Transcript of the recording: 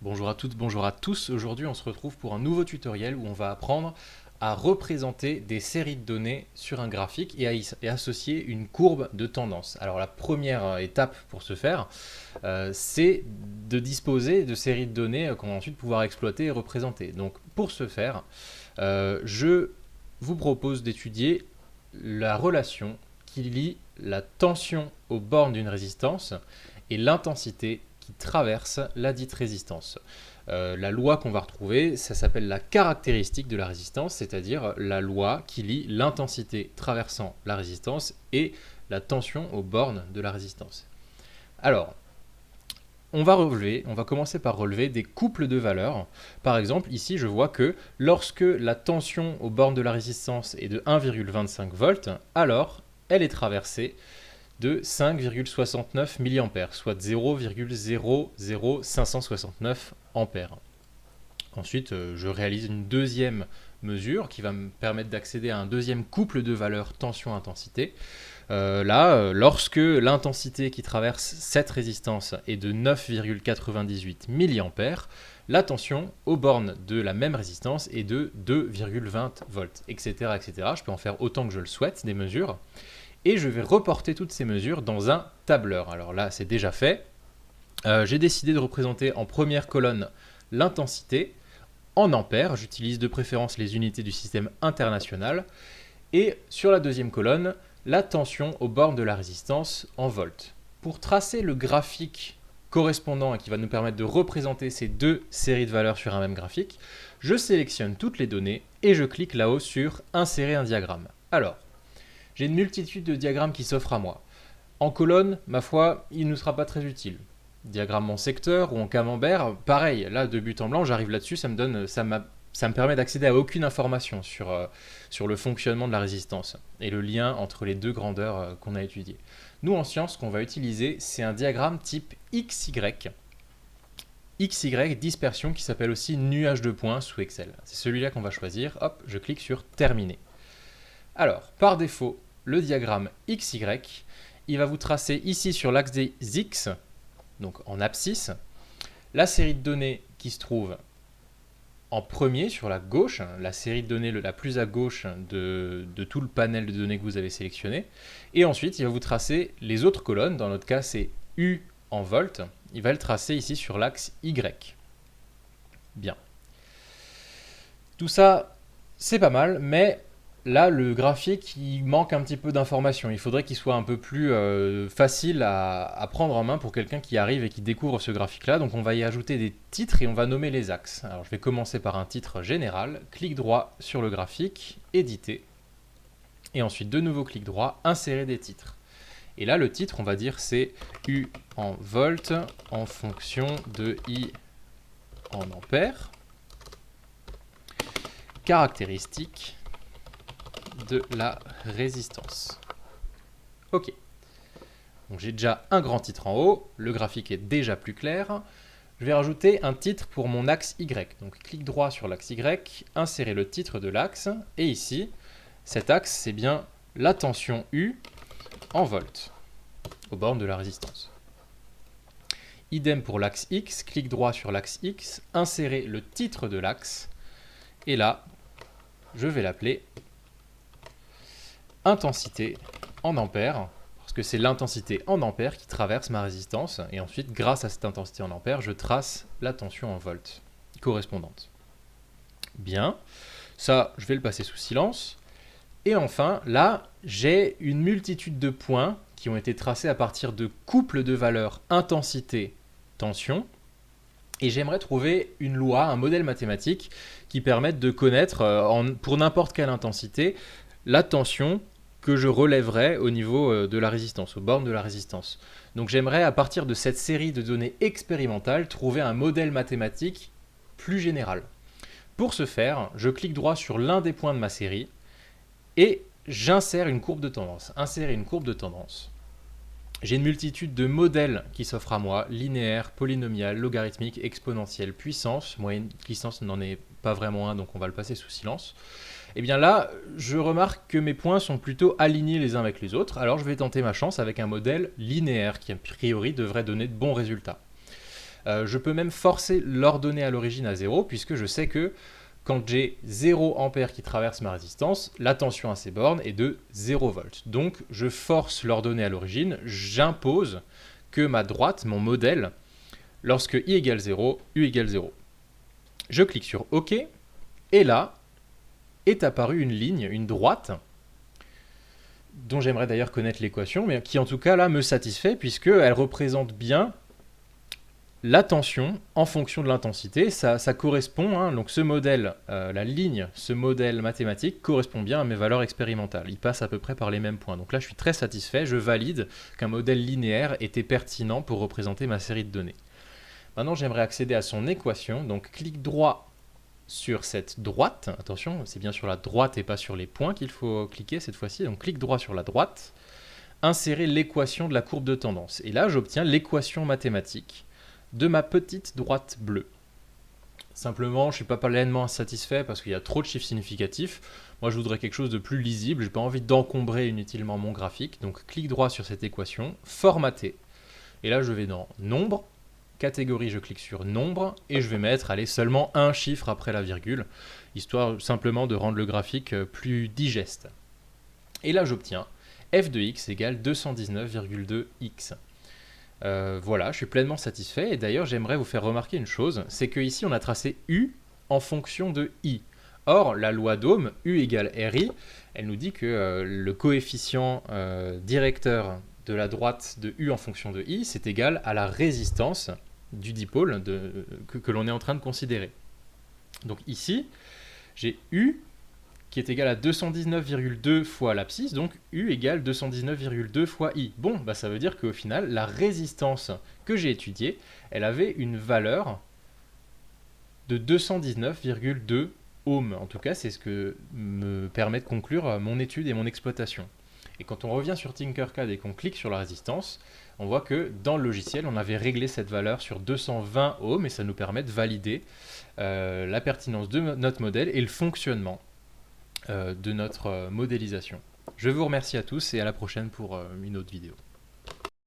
Bonjour à toutes, bonjour à tous. Aujourd'hui, on se retrouve pour un nouveau tutoriel où on va apprendre à représenter des séries de données sur un graphique et associer une courbe de tendance. Alors la première étape pour ce faire, c'est de disposer de séries de données qu'on va ensuite pouvoir exploiter et représenter. Donc pour ce faire, je vous propose d'étudier la relation qui lie la tension aux bornes d'une résistance et l'intensité qui traverse la dite résistance. La loi qu'on va retrouver, ça s'appelle la caractéristique de la résistance, c'est-à-dire la loi qui lie l'intensité traversant la résistance et la tension aux bornes de la résistance. Alors, on va commencer par relever des couples de valeurs. Par exemple, ici, je vois que lorsque la tension aux bornes de la résistance est de 1,25 volts, alors elle est traversée de 5,69 mA, soit 0,00569 ampères. Ensuite, je réalise une deuxième mesure qui va me permettre d'accéder à un deuxième couple de valeurs tension-intensité. Lorsque l'intensité qui traverse cette résistance est de 9,98 mA, la tension aux bornes de la même résistance est de 2,20 volts, etc., etc. Je peux en faire autant que je le souhaite, des mesures. Et je vais reporter toutes ces mesures dans un tableur. Alors là, c'est déjà fait. J'ai décidé de représenter en première colonne l'intensité en ampères. J'utilise de préférence les unités du système international. Et sur la deuxième colonne, la tension aux bornes de la résistance en volts. Pour tracer le graphique correspondant et qui va nous permettre de représenter ces deux séries de valeurs sur un même graphique, je sélectionne toutes les données et je clique là-haut sur Insérer un diagramme. Alors, j'ai une multitude de diagrammes qui s'offrent à moi. En colonne, ma foi, il ne sera pas très utile. Diagramme en secteur ou en camembert, pareil, là de but en blanc, j'arrive là-dessus, ça me permet d'accéder à aucune information sur le fonctionnement de la résistance et le lien entre les deux grandeurs qu'on a étudiées. Nous en sciences, ce qu'on va utiliser, c'est un diagramme type XY. XY, dispersion, qui s'appelle aussi nuage de points sous Excel. C'est celui-là qu'on va choisir. Hop, je clique sur Terminer. Alors, par défaut, le diagramme XY, il va vous tracer ici sur l'axe des X, donc en abscisse, la série de données qui se trouve en premier sur la gauche, la série de données la plus à gauche de tout le panel de données que vous avez sélectionné. Et ensuite, il va vous tracer les autres colonnes. Dans notre cas, c'est U en volts. Il va le tracer ici sur l'axe Y. Bien. Tout ça, c'est pas mal, mais là, le graphique, il manque un petit peu d'informations. Il faudrait qu'il soit un peu plus facile à prendre en main pour quelqu'un qui arrive et qui découvre ce graphique-là. Donc on va y ajouter des titres et on va nommer les axes. Alors je vais commencer par un titre général. Clic droit sur le graphique, éditer. Et ensuite, de nouveau clic droit, insérer des titres. Et là, le titre, on va dire, c'est U en volts en fonction de I en ampères. Caractéristiques de la résistance. Ok. Donc j'ai déjà un grand titre en haut, le graphique est déjà plus clair. Je vais rajouter un titre pour mon axe Y. Donc clic droit sur l'axe Y, insérer le titre de l'axe, et ici, cet axe, c'est bien la tension U en volts, aux bornes de la résistance. Idem pour l'axe X, clic droit sur l'axe X, insérer le titre de l'axe, et là, je vais l'appeler intensité en ampères, parce que c'est l'intensité en ampères qui traverse ma résistance, et ensuite, grâce à cette intensité en ampères, je trace la tension en volts correspondante. Bien, ça, je vais le passer sous silence. Et enfin, là, j'ai une multitude de points qui ont été tracés à partir de couples de valeurs intensité, tension, et j'aimerais trouver une loi, un modèle mathématique qui permette de connaître, pour n'importe quelle intensité, la tension que je relèverai au niveau de la résistance, aux bornes de la résistance. Donc j'aimerais, à partir de cette série de données expérimentales, trouver un modèle mathématique plus général. Pour ce faire, je clique droit sur l'un des points de ma série et j'insère une courbe de tendance. Insérer une courbe de tendance. J'ai une multitude de modèles qui s'offrent à moi, linéaire, polynomial, logarithmique, exponentiel, puissance. Moyenne puissance n'en est pas vraiment un, donc on va le passer sous silence. Et bien là, je remarque que mes points sont plutôt alignés les uns avec les autres, alors je vais tenter ma chance avec un modèle linéaire qui a priori devrait donner de bons résultats. Je peux même forcer l'ordonnée à l'origine à 0, puisque je sais que quand j'ai 0 ampère qui traverse ma résistance, la tension à ces bornes est de 0 volts. Donc je force l'ordonnée à l'origine, j'impose que ma droite, mon modèle, lorsque I égale 0, U égale 0. Je clique sur OK, et là est apparue une ligne, une droite, dont j'aimerais d'ailleurs connaître l'équation, mais qui en tout cas là me satisfait, puisqu'elle représente bien la tension en fonction de l'intensité. Ça correspond, hein, donc ce modèle, la ligne, ce modèle mathématique correspond bien à mes valeurs expérimentales. Il passe à peu près par les mêmes points. Donc là je suis très satisfait, je valide qu'un modèle linéaire était pertinent pour représenter ma série de données. Maintenant j'aimerais accéder à son équation, donc clic droit sur cette droite, attention c'est bien sur la droite et pas sur les points qu'il faut cliquer cette fois-ci, donc clic droit sur la droite, insérer l'équation de la courbe de tendance, et là j'obtiens l'équation mathématique de ma petite droite bleue. Simplement, je ne suis pas pleinement insatisfait parce qu'il y a trop de chiffres significatifs. Moi, je voudrais quelque chose de plus lisible. Je n'ai pas envie d'encombrer inutilement mon graphique. Donc, clic droit sur cette équation, formater. Et là, je vais dans Nombre, catégorie, je clique sur Nombre, et je vais mettre, allez, seulement un chiffre après la virgule, histoire simplement de rendre le graphique plus digeste. Et là, j'obtiens f de x égale 219,2x. Voilà, je suis pleinement satisfait, et d'ailleurs j'aimerais vous faire remarquer une chose, c'est qu'ici on a tracé U en fonction de I. Or, la loi d'Ohm, U égale RI, elle nous dit que le coefficient directeur de la droite de U en fonction de I, c'est égal à la résistance du dipôle que l'on est en train de considérer. Donc ici, j'ai U qui est égal à 219,2 fois l'abscisse, donc U égale 219,2 fois I. Bon, bah ça veut dire qu'au final, la résistance que j'ai étudiée, elle avait une valeur de 219,2 ohms. En tout cas, c'est ce que me permet de conclure mon étude et mon exploitation. Et quand on revient sur Tinkercad et qu'on clique sur la résistance, on voit que dans le logiciel, on avait réglé cette valeur sur 220 ohms, et ça nous permet de valider la pertinence de notre modèle et le fonctionnement de notre modélisation. Je vous remercie à tous et à la prochaine pour une autre vidéo.